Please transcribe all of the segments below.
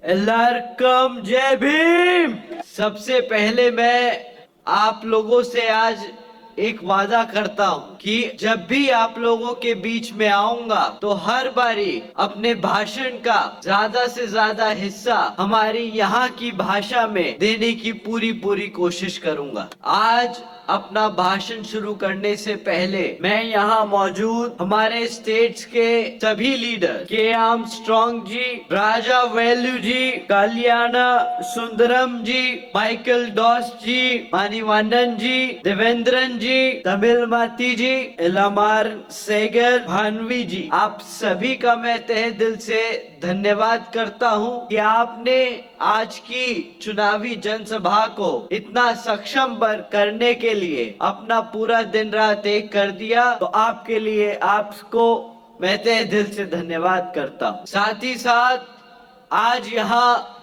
എല്ലാവർക്കും जय भीम। सबसे पहले मैं आप लोगों से आज एक वादा करता हूँ कि जब भी आप लोगों के बीच में आऊंगा तो हर बारी अपने भाषण का ज्यादा से ज्यादा हिस्सा हमारी यहाँ की भाषा में देने की पूरी पूरी कोशिश करूंगा। आज अपना भाषण शुरू करने से पहले मैं यहाँ मौजूद हमारे स्टेट्स के सभी लीडर के आर्मस्ट्रॉन्ग जी, राजा वेलू जी, कल्याणा सुंदरम जी, माइकल डॉस जी, मानीवांडन जी, देवेंद्रन जी, तमिल माती जी, इलामार सेगर, भानवी जी, आप सभी का मैं तहे दिल से धन्यवाद करता हूँ कि आपने आज की चुनावी जनसभा को इतना सक्षम करने के लिए अपना पूरा दिन रात एक कर दिया, तो आपके लिए आपको मैं तहे दिल से धन्यवाद करता हूँ। साथ ही साथ आज यहाँ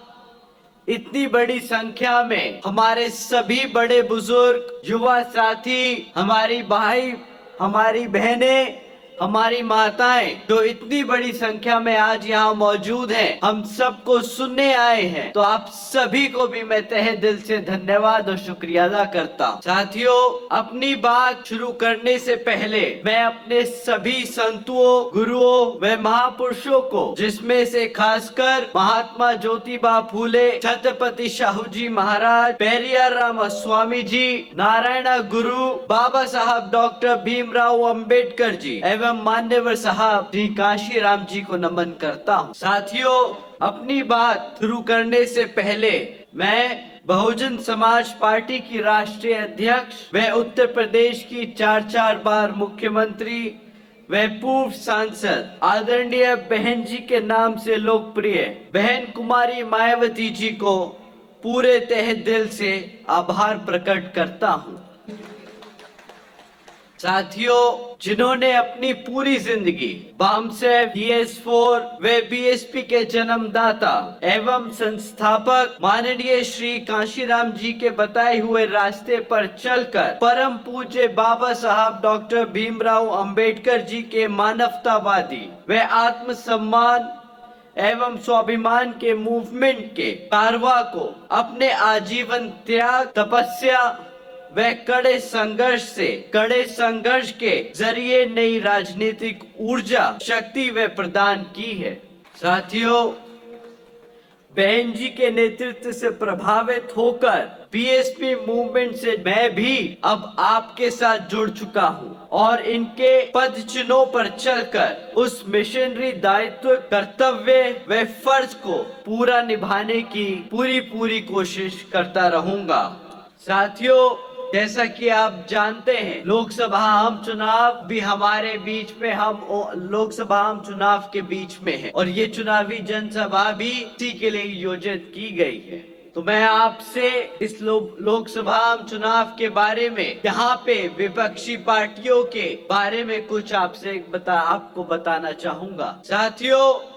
इतनी बड़ी संख्या में हमारे सभी बड़े बुजुर्ग, युवा साथी, हमारी भाई, हमारी बहनें, हमारी माताएं जो इतनी बड़ी संख्या में आज यहाँ मौजूद हैं, हम सबको सुनने आए हैं, तो आप सभी को भी मैं तहे दिल से धन्यवाद और शुक्रिया अदा करता हूँ। साथियों, अपनी बात शुरू करने से पहले मैं अपने सभी संतों, गुरुओं व महापुरुषों को, जिसमें से खासकर महात्मा ज्योतिबा फूले, छत्रपति शाहू जी महाराज, पेरियार राम स्वामी जी, नारायण गुरु, बाबा साहब डॉक्टर भीमराव अंबेडकर जी एवं मान्यवर साहब श्री काशीराम जी को नमन करता हूँ। साथियों, अपनी बात शुरू करने से पहले मैं बहुजन समाज पार्टी की राष्ट्रीय अध्यक्ष व उत्तर प्रदेश की 4 बार मुख्यमंत्री व पूर्व सांसद आदरणीय बहन जी के नाम से लोकप्रिय बहन कुमारी मायावती जी को पूरे तहे दिल से आभार प्रकट करता हूँ। साथियों, जिन्होंने अपनी पूरी जिंदगी बामसेफ, DS4 व BSP के जन्मदाता एवं संस्थापक माननीय श्री काशीराम जी के बताए हुए रास्ते पर चलकर परम पूज्य बाबा साहब डॉक्टर भीमराव अंबेडकर जी के मानवतावादी व आत्मसम्मान एवं स्वाभिमान के मूवमेंट के कारवा को अपने आजीवन त्याग, तपस्या व कड़े संघर्ष के जरिए नई राजनीतिक ऊर्जा, शक्ति व प्रदान की है। साथियों, बहन जी के नेतृत्व से प्रभावित होकर BSP मूवमेंट से मैं भी अब आपके साथ जुड़ चुका हूँ और इनके पद चिन्हों पर चलकर उस मिशनरी दायित्व, कर्तव्य व फर्ज को पूरा निभाने की पूरी कोशिश करता रहूंगा। साथियों, जैसा कि आप जानते हैं, लोकसभा आम चुनाव भी हमारे बीच में, हम लोकसभा आम चुनाव के बीच में है और ये चुनावी जनसभा भी इसी के लिए आयोजित की गई है। तो मैं आपसे इस लोकसभा आम चुनाव के बारे में, यहाँ पे विपक्षी पार्टियों के बारे में कुछ आपको बताना चाहूंगा। साथियों,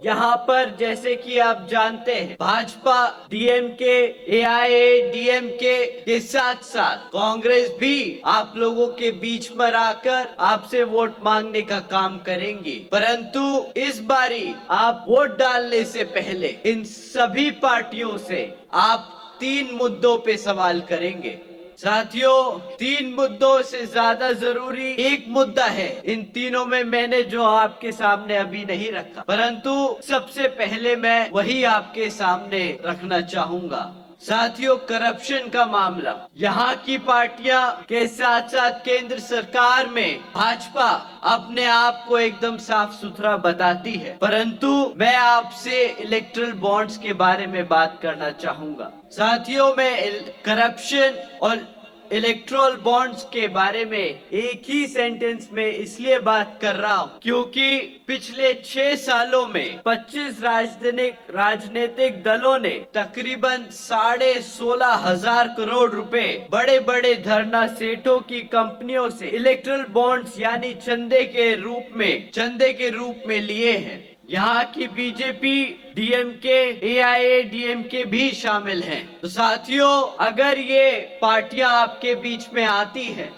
यहाँ पर जैसे कि आप जानते हैं, भाजपा, DMK, AIADMK के साथ साथ कांग्रेस भी आप लोगों के बीच में आकर आपसे वोट मांगने का काम करेंगी, परंतु इस बारी आप वोट डालने से पहले इन सभी पार्टियों से आप 3 मुद्दों पे सवाल करेंगे। साथियों, 3 मुद्दों से ज्यादा जरूरी एक मुद्दा है। इन तीनों में मैंने जो आपके सामने अभी नहीं रखा, परंतु सबसे पहले मैं वही आपके सामने रखना चाहूंगा। साथियों, करप्शन का मामला। यहाँ की पार्टियां के साथ साथ केंद्र सरकार में भाजपा अपने आप को एकदम साफ सुथरा बताती है, परंतु मैं आपसे इलेक्ट्रल बॉन्ड्स के बारे में बात करना चाहूंगा। साथियों, मैं करप्शन और इलेक्ट्रल बॉन्ड्स के बारे में एक ही सेंटेंस में इसलिए बात कर रहा हूँ क्योंकि पिछले 6 सालों में 25 राजनीतिक दलों ने तकरीबन 16,500 करोड़ रुपए बड़े बड़े धरना सेठों की कंपनियों से इलेक्ट्रल बॉन्ड्स यानी चंदे के रूप में लिए हैं। यहाँ की बीजेपी, DMK, AIADMK भी शामिल हैं। तो साथियों, अगर ये पार्टियां आपके बीच में आती हैं,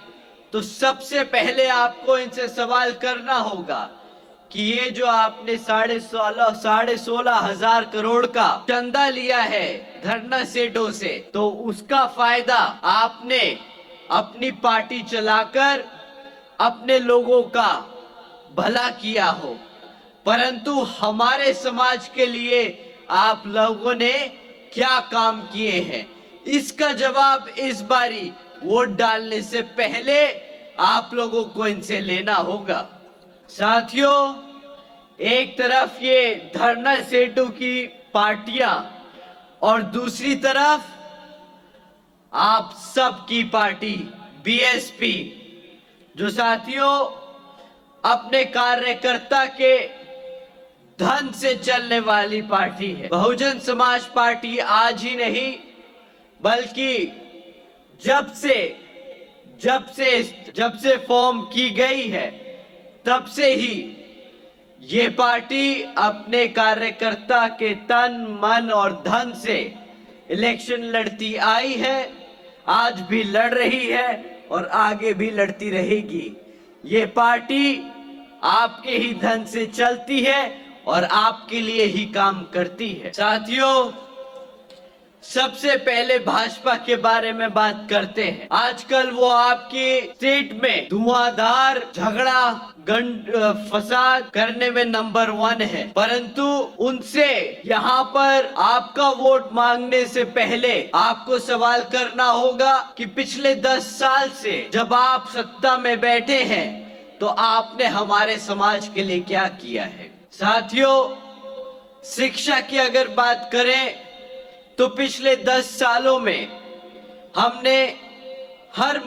तो सबसे पहले आपको इनसे सवाल करना होगा कि ये जो आपने 16,500 करोड़ का चंदा लिया है धरना सेठों से, तो उसका फायदा आपने अपनी पार्टी चलाकर अपने लोगों का भला किया हो, परंतु हमारे समाज के लिए आप लोगों ने क्या काम किए हैं, इसका जवाब इस बारी वोट डालने से पहले आप लोगों को इनसे लेना होगा। साथियों, एक तरफ ये धरना सेठों की पार्टियां और दूसरी तरफ आप सबकी पार्टी बीएसपी, जो साथियों अपने कार्यकर्ता के धन से चलने वाली पार्टी है। बहुजन समाज पार्टी आज ही नहीं बल्कि जब से फॉर्म की गई है तब से ही ये पार्टी अपने कार्यकर्ता के तन मन और धन से इलेक्शन लड़ती आई है, आज भी लड़ रही है और आगे भी लड़ती रहेगी। ये पार्टी आपके ही धन से चलती है और आपके लिए ही काम करती है। साथियों, सबसे पहले भाजपा के बारे में बात करते हैं। आजकल वो आपके स्टेट में धुआंधार झगड़ा फसाद करने में नंबर 1 है, परंतु उनसे यहाँ पर आपका वोट मांगने से पहले आपको सवाल करना होगा कि पिछले 10 साल से जब आप सत्ता में बैठे हैं तो आपने हमारे समाज के लिए क्या किया है। साथियों, शिक्षा की अगर बात करें तो पिछले 10 सालों में हमने हर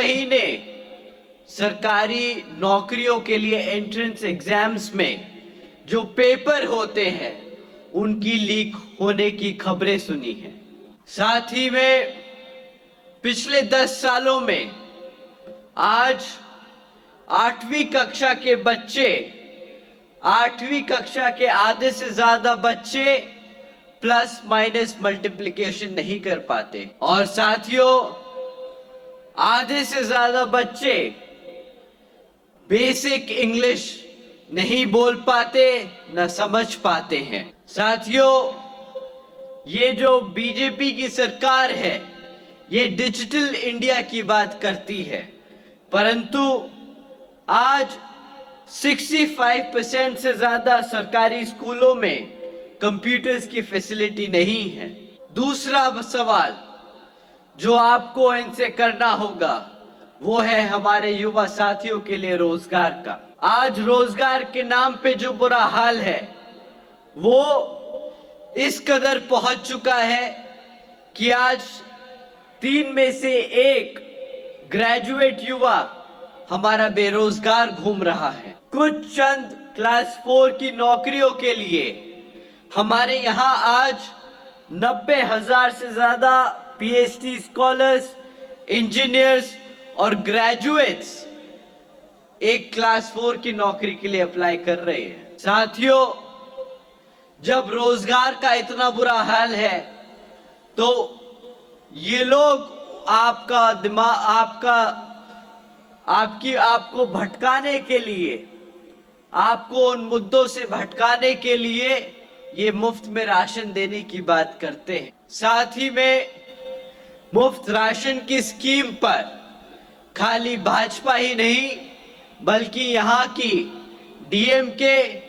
महीने सरकारी नौकरियों के लिए एंट्रेंस एग्जाम्स में जो पेपर होते हैं उनकी लीक होने की खबरें सुनी हैं। साथ ही में पिछले 10 सालों में आज 8वीं कक्षा के आधे से ज्यादा बच्चे प्लस माइनस मल्टीप्लिकेशन नहीं कर पाते, और साथियों आधे से ज्यादा बच्चे बेसिक इंग्लिश नहीं बोल पाते, न समझ पाते हैं। साथियों, ये जो बीजेपी की सरकार है ये डिजिटल इंडिया की बात करती है, परंतु आज 65% से ज्यादा सरकारी स्कूलों में कंप्यूटर्स की फैसिलिटी नहीं है। दूसरा सवाल जो आपको इनसे करना होगा वो है हमारे युवा साथियों के लिए रोजगार का। आज रोजगार के नाम पे जो बुरा हाल है वो इस कदर पहुंच चुका है कि आज 3 में से 1 ग्रेजुएट युवा हमारा बेरोजगार घूम रहा है। कुछ चंद क्लास 4 की नौकरियों के लिए हमारे यहाँ आज 90,000 से ज्यादा पीएचडी स्कॉलर्स, इंजीनियर्स और ग्रेजुएट्स एक क्लास 4 की नौकरी के लिए अप्लाई कर रहे हैं। साथियों, जब रोजगार का इतना बुरा हाल है तो ये लोग आपको भटकाने के लिए, आपको उन मुद्दों से भटकाने के लिए ये मुफ्त में राशन देने की बात करते हैं। साथ ही में मुफ्त राशन की स्कीम पर खाली भाजपा ही नहीं बल्कि यहाँ की डीएमके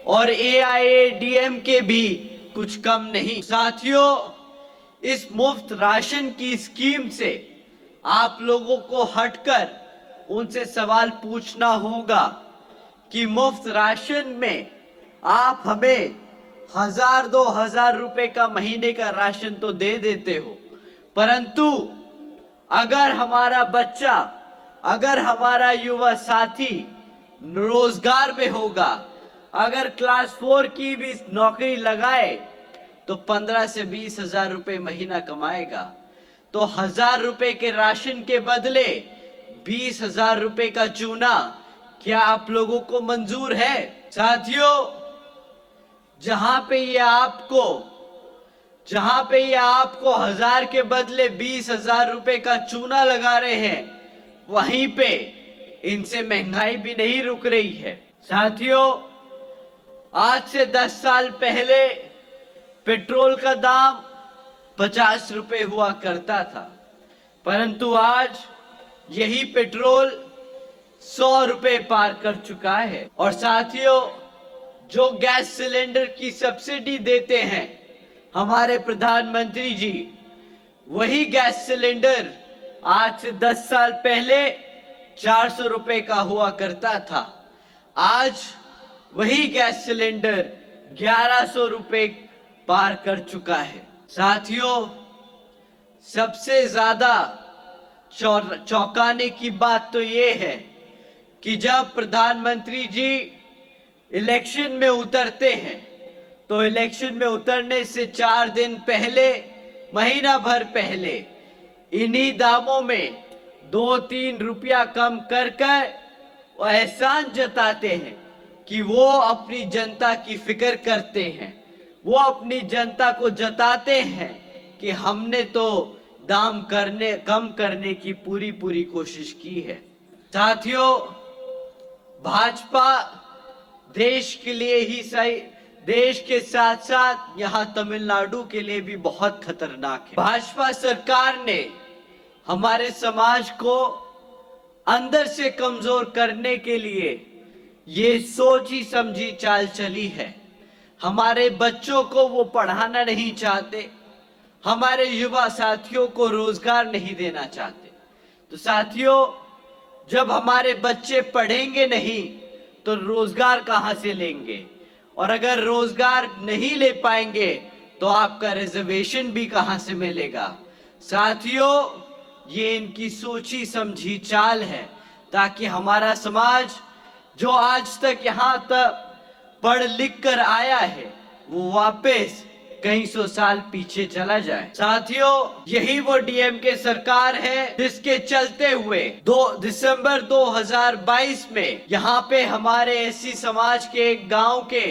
और एआईएडीएमके भी कुछ कम नहीं। साथियों, इस मुफ्त राशन की स्कीम से आप लोगों को हटकर उनसे सवाल पूछना होगा कि मुफ्त राशन में आप हमें 1,000-2,000 रुपए का महीने का राशन तो दे देते हो, परंतु अगर हमारा बच्चा, अगर हमारा युवा साथी रोजगार में होगा, अगर क्लास 4 की भी नौकरी लगाए तो 15 से 20,000 रुपए महीना कमाएगा, तो 1,000 रुपए के राशन के बदले 20,000 रुपए का चूना क्या आप लोगों को मंजूर है? साथियों, जहां पे ये आपको 1,000 के बदले 20,000 रुपए का चूना लगा रहे हैं, वहीं पे इनसे महंगाई भी नहीं रुक रही है। साथियों, आज से 10 साल पहले पेट्रोल का दाम 50 रुपए हुआ करता था, परंतु आज यही पेट्रोल 100 रुपए पार कर चुका है। और साथियों, जो गैस सिलेंडर की सब्सिडी देते हैं हमारे प्रधानमंत्री जी, वही गैस सिलेंडर आज से 10 साल पहले 400 रुपए का हुआ करता था। आज वही गैस सिलेंडर 1100 रुपए पार कर चुका है। साथियों, सबसे ज्यादा चौंकाने की बात तो ये है कि जब प्रधानमंत्री जी इलेक्शन में उतरते हैं तो इलेक्शन में उतरने से 4 दिन पहले, महीना भर पहले इन्हीं दामों में 2-3 रुपया कम कर वो एहसान जताते हैं कि वो अपनी जनता की फिक्र करते हैं। वो अपनी जनता को जताते हैं कि हमने तो दाम कम करने की पूरी कोशिश की है। साथियों, भाजपा देश के लिए ही सही, देश के साथ साथ यहाँ तमिलनाडु के लिए भी बहुत खतरनाक है। भाजपा सरकार ने हमारे समाज को अंदर से कमजोर करने के लिए ये सोची समझी चाल चली है। हमारे बच्चों को वो पढ़ाना नहीं चाहते, हमारे युवा साथियों को रोजगार नहीं देना चाहते। तो साथियों, जब हमारे बच्चे पढ़ेंगे नहीं तो रोजगार कहां से लेंगे, और अगर रोजगार नहीं ले पाएंगे तो आपका रिजर्वेशन भी कहां से मिलेगा। साथियों, ये इनकी सोची समझी चाल है ताकि हमारा समाज जो आज तक यहाँ तक पढ़ लिख कर आया है वो वापस कई 100 साल पीछे चला जाए। साथियों, यही वो डीएमके सरकार है जिसके चलते हुए 2 दिसंबर 2022 में यहाँ पे हमारे एससी समाज के एक गांव के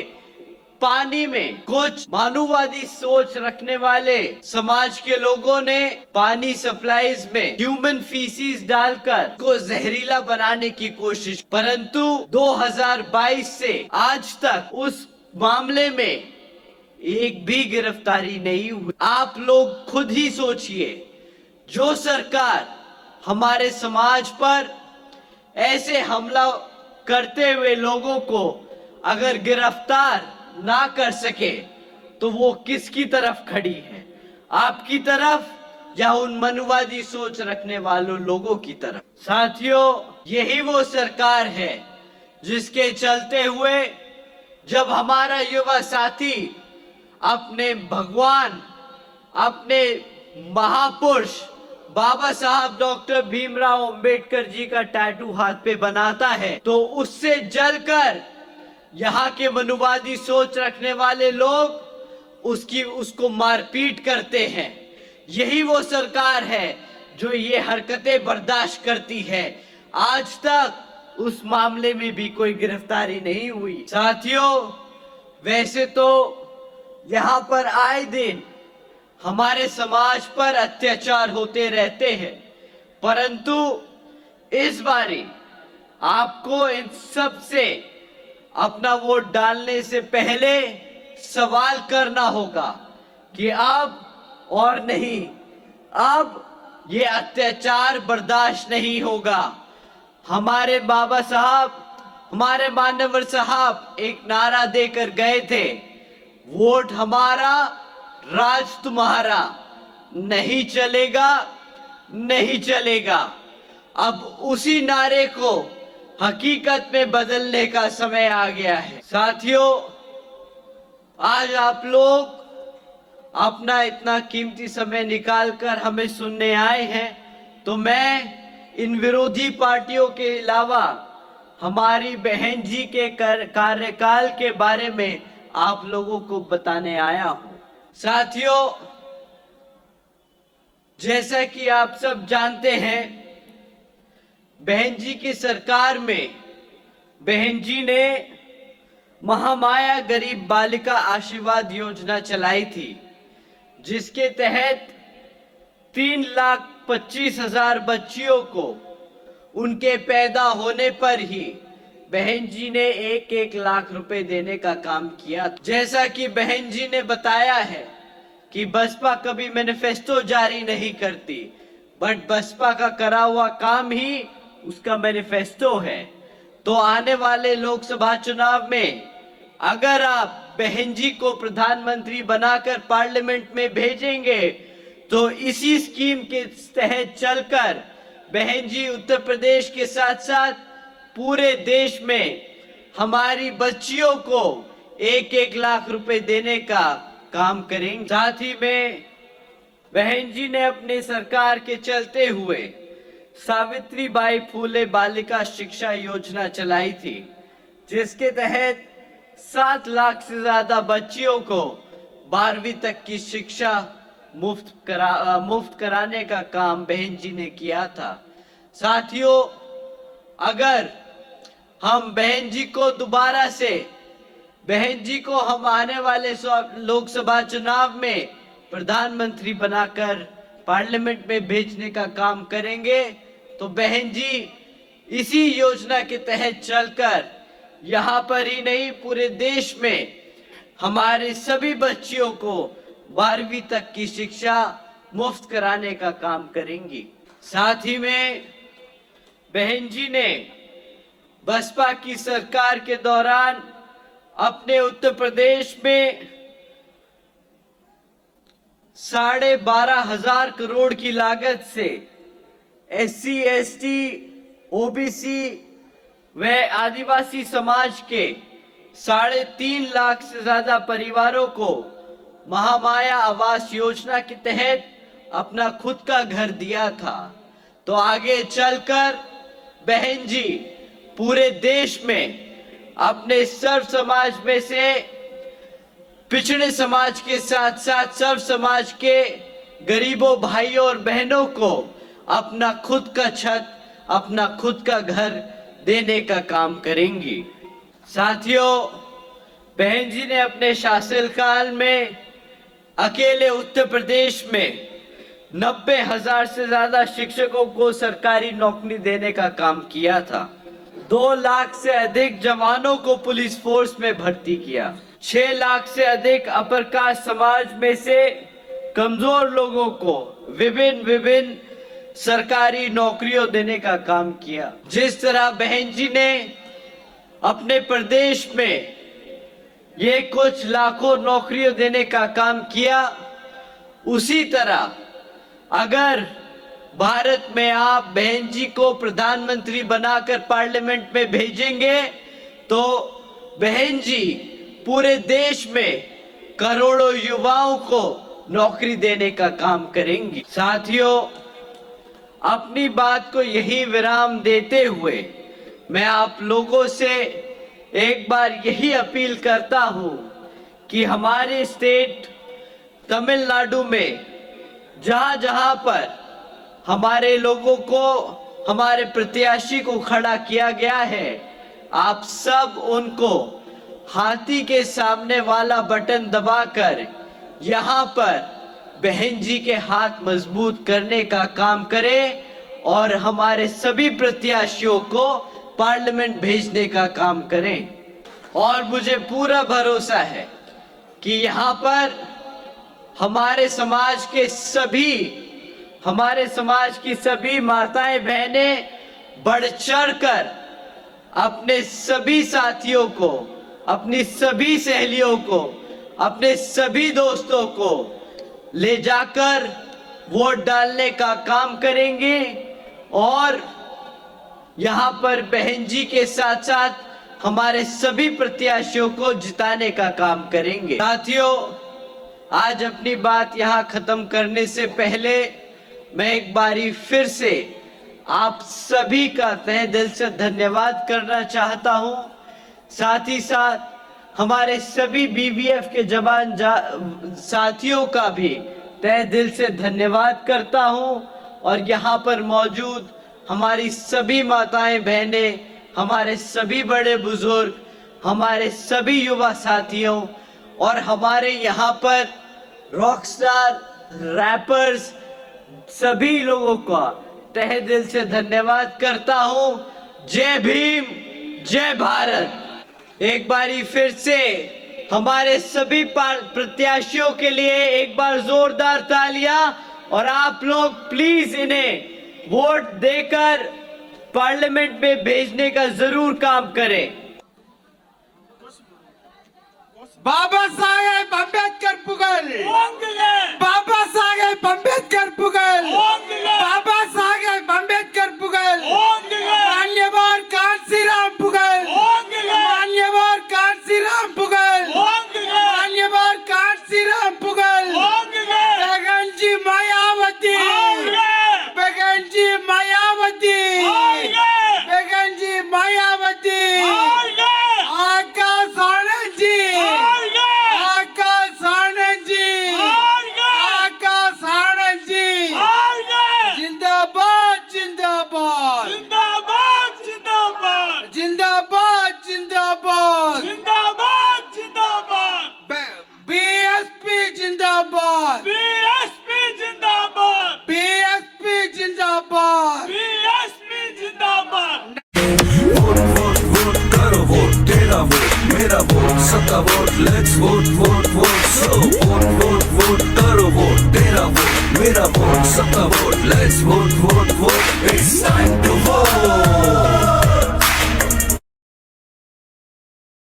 पानी में कुछ मानववादी सोच रखने वाले समाज के लोगों ने पानी सप्लाईज में ह्यूमन फीसिस डालकर को जहरीला बनाने की कोशिश, परंतु 2022 से आज तक उस मामले में एक भी गिरफ्तारी नहीं हुई। आप लोग खुद ही सोचिए, जो सरकार हमारे समाज पर ऐसे हमला करते हुए लोगों को अगर गिरफ्तार ना कर सके तो वो किसकी तरफ खड़ी है, आपकी तरफ या उन मनुवादी सोच रखने वालों लोगों की तरफ। साथियों, यही वो सरकार है जिसके चलते हुए जब हमारा युवा साथी अपने भगवान, अपने महापुरुष बाबा साहब डॉक्टर भीमराव अंबेडकर जी का टैटू हाथ पे बनाता है तो उससे जलकर यहाँ के मनुवादी सोच रखने वाले लोग उसको मारपीट करते हैं। यही वो सरकार है जो ये हरकतें बर्दाश्त करती है। आज तक उस मामले में भी कोई गिरफ्तारी नहीं हुई। साथियों, वैसे तो यहाँ पर आए दिन हमारे समाज पर अत्याचार होते रहते हैं, परंतु इस बारी आपको इन सब से अपना वोट डालने से पहले सवाल करना होगा कि अब और नहीं, अब ये अत्याचार बर्दाश्त नहीं होगा। हमारे बाबा साहब, हमारे मान्यवर साहब एक नारा देकर गए थे, वोट हमारा राज तुम्हारा, नहीं चलेगा नहीं चलेगा। अब उसी नारे को हकीकत में बदलने का समय आ गया है। साथियों, आज आप लोग अपना इतना कीमती समय निकालकर हमें सुनने आए हैं, तो मैं इन विरोधी पार्टियों के अलावा हमारी बहन जी के कार्यकाल के बारे में आप लोगों को बताने आया हूं। साथियों, जैसा कि आप सब जानते हैं, बहन जी की सरकार में बहन जी ने महामाया गरीब बालिका आशीर्वाद योजना चलाई थी, जिसके तहत 3,25,000 बच्चियों को उनके पैदा होने पर ही बहन जी ने 1-1 लाख रुपए देने का काम किया। जैसा कि बहन जी ने बताया है कि बसपा कभी मैनिफेस्टो जारी नहीं करती, बट बसपा का करा हुआ काम ही उसका मैनिफेस्टो है। तो आने वाले लोकसभा चुनाव में अगर आप बहन जी को प्रधानमंत्री बनाकर पार्लियामेंट में भेजेंगे तो इसी स्कीम के तहत चलकर बहन जी उत्तर प्रदेश के साथ साथ पूरे देश में हमारी बच्चियों को 1-1 लाख रुपए देने का काम करेंगे। साथ ही में बहन जी ने अपने सरकार के चलते हुए सावित्रीबाई फूले बालिका शिक्षा योजना चलाई थी, जिसके तहत 7 लाख से ज्यादा बच्चियों को 12वीं तक की शिक्षा मुफ्त कराने का काम बहन जी ने किया था। साथियों, अगर हम बहन जी को दोबारा से बहन जी को हम आने वाले लोकसभा चुनाव में प्रधानमंत्री बनाकर पार्लियामेंट में भेजने का काम करेंगे तो बहन जी इसी योजना के तहत चलकर यहाँ पर ही नहीं पूरे देश में हमारे सभी बच्चियों को 12वीं तक की शिक्षा मुफ्त कराने का काम करेंगी। साथ ही में बहन जी ने बसपा की सरकार के दौरान अपने उत्तर प्रदेश में 12,500 करोड़ की लागत से SC, ST, OBC व आदिवासी समाज के 3.5 लाख से ज्यादा परिवारों को महामाया आवास योजना के तहत अपना खुद का घर दिया था। तो आगे चलकर बहन जी पूरे देश में अपने सर्व समाज में से पिछड़े समाज के साथ साथ सर्व समाज के गरीबों भाइयों और बहनों को अपना खुद का छत, अपना खुद का घर देने का काम करेंगी। साथियों, बहन जी ने अपने शासनकाल में अकेले उत्तर प्रदेश में 90,000 से ज्यादा शिक्षकों को सरकारी नौकरी देने का काम किया था। 2 लाख से अधिक जवानों को पुलिस फोर्स में भर्ती किया। 6 लाख से अधिक अपर कास्ट समाज में से कमजोर लोगों को विभिन्न सरकारी नौकरियों देने का काम किया। जिस तरह बहन जी ने अपने प्रदेश में ये कुछ लाखों नौकरियों देने का काम किया, उसी तरह अगर भारत में आप बहन जी को प्रधानमंत्री बनाकर पार्लियामेंट में भेजेंगे तो बहन जी पूरे देश में करोड़ों युवाओं को नौकरी देने का काम करेंगी। साथियों, अपनी बात को यही विराम देते हुए मैं आप लोगों से एक बार यही अपील करता हूं कि हमारे स्टेट तमिलनाडु में जहां जहां पर हमारे लोगों को, हमारे प्रत्याशी को खड़ा किया गया है, आप सब उनको हाथी के सामने वाला बटन दबाकर यहाँ पर बहन जी के हाथ मजबूत करने का काम करें और हमारे सभी प्रत्याशियों को पार्लियामेंट भेजने का काम करें। और मुझे पूरा भरोसा है कि यहाँ पर हमारे समाज की सभी माताएं बहनें बढ़ चढ़कर अपने सभी साथियों को, अपनी सभी सहेलियों को, अपने सभी दोस्तों को ले जाकर वोट डालने का काम करेंगे और यहाँ पर बहन जी के साथ साथ हमारे सभी प्रत्याशियों को जिताने का काम करेंगे। साथियों, आज अपनी बात यहाँ खत्म करने से पहले मैं एक बारी फिर से आप सभी का तहे दिल से धन्यवाद करना चाहता हूँ। साथ ही साथ हमारे सभी BVF के जवान साथियों का भी तहे दिल से धन्यवाद करता हूँ और यहाँ पर मौजूद हमारी सभी माताएं बहनें, हमारे सभी बड़े बुजुर्ग, हमारे सभी युवा साथियों और हमारे यहाँ पर रॉकस्टार रैपर्स सभी लोगों का तहे दिल से धन्यवाद करता हूं। जय भीम, जय भारत। एक बारी फिर से हमारे सभी प्रत्याशियों के लिए एक बार जोरदार तालियां, और आप लोग प्लीज इन्हें वोट देकर पार्लियामेंट में भेजने का जरूर काम करें। बाबा साहेब अंबेडकर पुगल, बाबा साहेब अंबेडकर पुगल, बाबा साहेब अंबेडकर पुगल, मान्यवर कांशीराम पुगल, मान्यवर कांशीराम पुगल, मान्यवर कांशीराम पुगल, बेगन जी मायावती, बेगन जी मायावती, बेगन जी मायावती, आकाश आनंद जी, आकाश आनंद जी, आकाश आनंद जी, जिंदाबाद जिंदाबाद जिंदाबाद जिंदाबाद जिंदाबाद जिंदाबाद जिंदाबाद जिंदाबाद बीएसपी जिंदाबाद बीएसपी जिंदाबाद बीएसपी जिंदाबाद बीएसपी जिंदाबाद। वोट वोट वोट करो वोट, तेरा वोट मेरा वोट सबका vote, let's vote vote vote. So vote vote vote करो वोट, तेरा वोट मेरा वोट सबका vote, let's vote vote vote. It's time to vote.